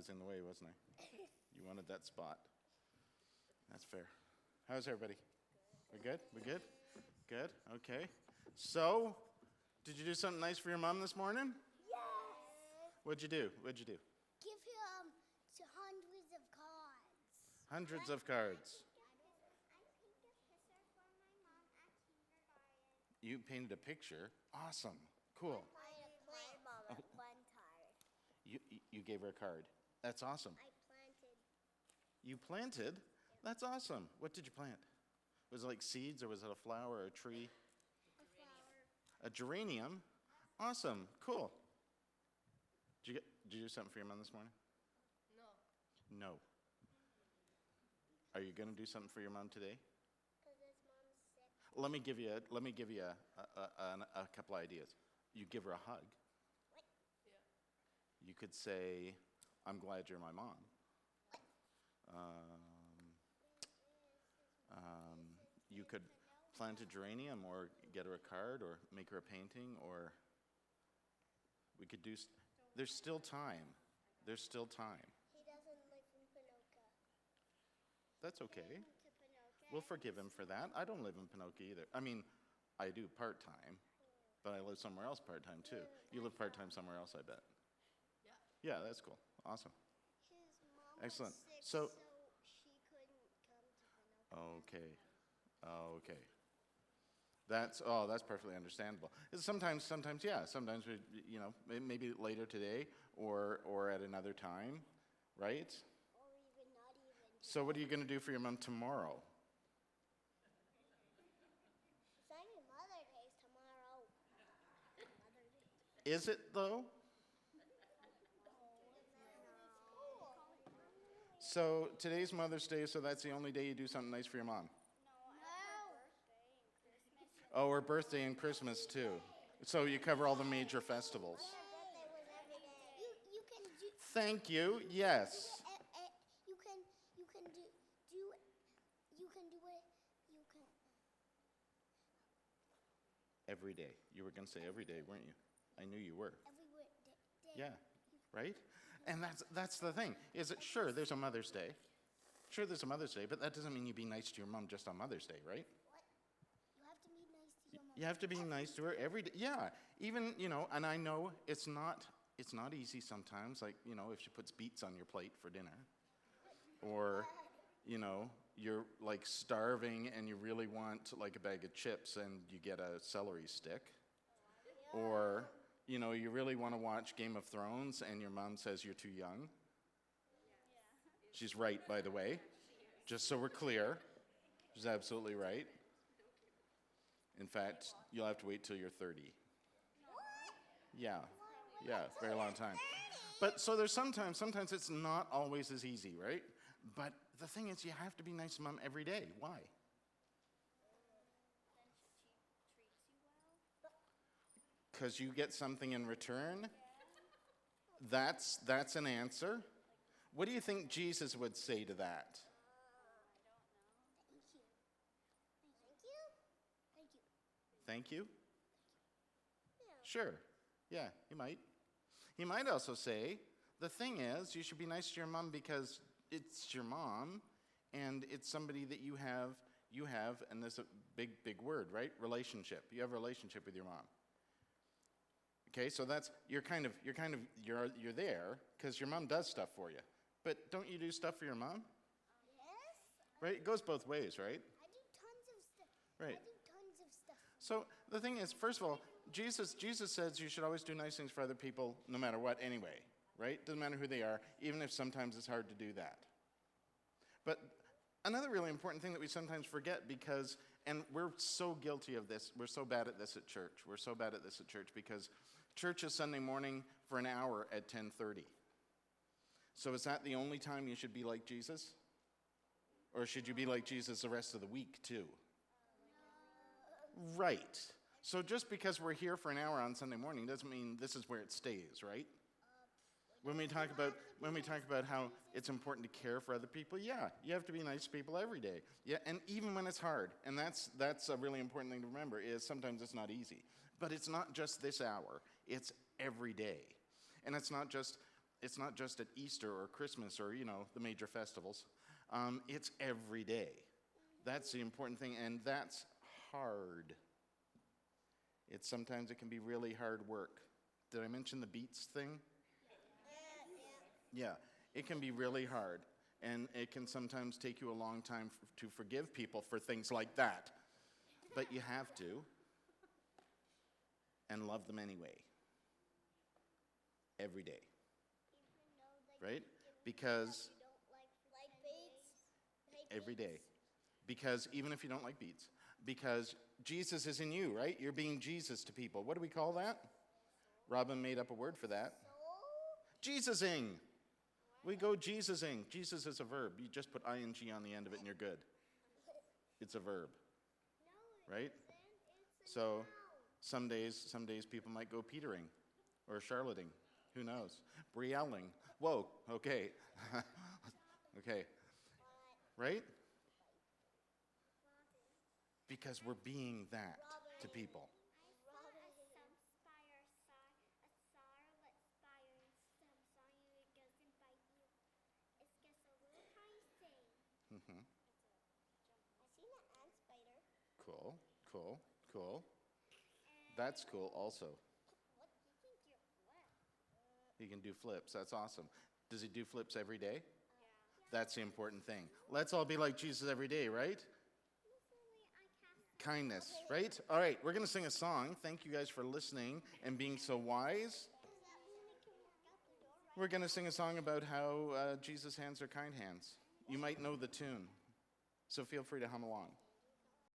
was in the way, wasn't I? You wanted that spot. That's fair. How's everybody? We good? We good? Good? Okay. So, did you do something nice for your mom this morning? Yes. What'd you do? What'd you do? Give him hundreds of cards. Hundreds of cards. You painted a picture. Awesome. Cool. I planted Mom at one time. You gave her a card. That's awesome. I planted. You planted? That's awesome. What did you plant? Was it like seeds or was it a flower or a tree? A flower. A geranium? Awesome. Cool. Did you do something for your mom this morning? No. No. Are you going to do something for your mom today? Because his mom's sick. Let me give you a couple ideas. You give her a hug. Yeah. You could say, "I'm glad you're my mom." You could plant a geranium or get her a card or make her a painting, or we could do, there's still time. There's still time. He doesn't live in Pinoca. That's okay. To Pinoca. We'll forgive him for that. I don't live in Pinoca either. I mean, I do part-time, but I live somewhere else part-time too. You live part-time somewhere else, I bet. Yeah. Yeah, that's cool. Awesome. His mom Excellent. was sick, So- she couldn't come to Pinoca. Okay. Okay. That's perfectly understandable. Sometimes, yeah. Sometimes we, maybe later today or at another time, right? Or even not even. So what are you going to do for your mom tomorrow? It's not even Mother's Day tomorrow. Mother's Day. Is it though? So today's Mother's Day, so that's the only day you do something nice for your mom. Oh, her birthday and Christmas too. So you cover all the major festivals. Birthday was every day. You can do. Thank you. Yes. You can do it. You can. Every day. You were going to say every day, weren't you? I knew you were. Every day. Yeah. Right? And that's the thing. Is it sure there's a Mother's Day? Sure there's a Mother's Day, but that doesn't mean you be nice to your mom just on Mother's Day, right? What? You have to be nice to your mom. You have to be nice to her every day. Yeah. Even, and I know it's not easy sometimes, like, if she puts beets on your plate for dinner. Or, you're like starving and you really want like a bag of chips and you get a celery stick. Or, you really want to watch Game of Thrones and your mom says you're too young. She's right, by the way. Just so we're clear. She's absolutely right. In fact, you'll have to wait till you're 30. Yeah, very long time. But so there's sometimes it's not always as easy, right? But the thing is, you have to be nice to mom every day. Why? Because you get something in return? That's an answer. What do you think Jesus would say to that? Thank you. Thank you. Thank you? Yeah. Sure. Yeah, he might. He might also say, the thing is, you should be nice to your mom because it's your mom, and it's somebody that you have, and there's a big word, right? Relationship. You have a relationship with your mom. Okay, so you're there because your mom does stuff for you. But don't you do stuff for your mom? Yes. Right? It goes both ways, right? I do tons of stuff. Right. I do tons of stuff. So the thing is, first of all, Jesus says you should always do nice things for other people no matter what anyway, right? Doesn't matter who they are, even if sometimes it's hard to do that. But another really important thing that we sometimes forget and we're so guilty of this, we're so bad at this at church. We're so bad at this at church because church is Sunday morning for an hour at 10:30. So is that the only time you should be like Jesus? Or should you be like Jesus the rest of the week too? Right. So just because we're here for an hour on Sunday morning doesn't mean this is where it stays, right? When we talk about how it's important to care for other people, yeah, you have to be nice to people every day. Yeah, and even when it's hard, and that's a really important thing to remember, is sometimes it's not easy. But it's not just this hour, it's every day. And it's not just It's not just at Easter or Christmas or, the major festivals. It's every day. That's the important thing, and that's hard. Sometimes it can be really hard work. Did I mention the beets thing? Yeah, it can be really hard, and it can sometimes take you a long time to forgive people for things like that. But you have to, and love them anyway. Every day. Right? Because every day. Because even if you don't like beets, because Jesus is in you, right? You're being Jesus to people. What do we call that? Robin made up a word for that. Jesusing. We go Jesusing. Jesus is a verb. You just put ing on the end of it and you're good. It's a verb. Right? So some days people might go Petering or Charlotting. Who knows? Brielling. Whoa, okay. Okay. Right? Because we're being that to people. Mm-hmm. Cool. That's cool also. He can do flips. That's awesome. Does he do flips every day? That's the important thing. Let's all be like Jesus every day, right? Kindness, right? All right, we're going to sing a song. Thank you guys for listening and being so wise. We're going to sing a song about how Jesus' hands are kind hands. You might know the tune, so feel free to hum along.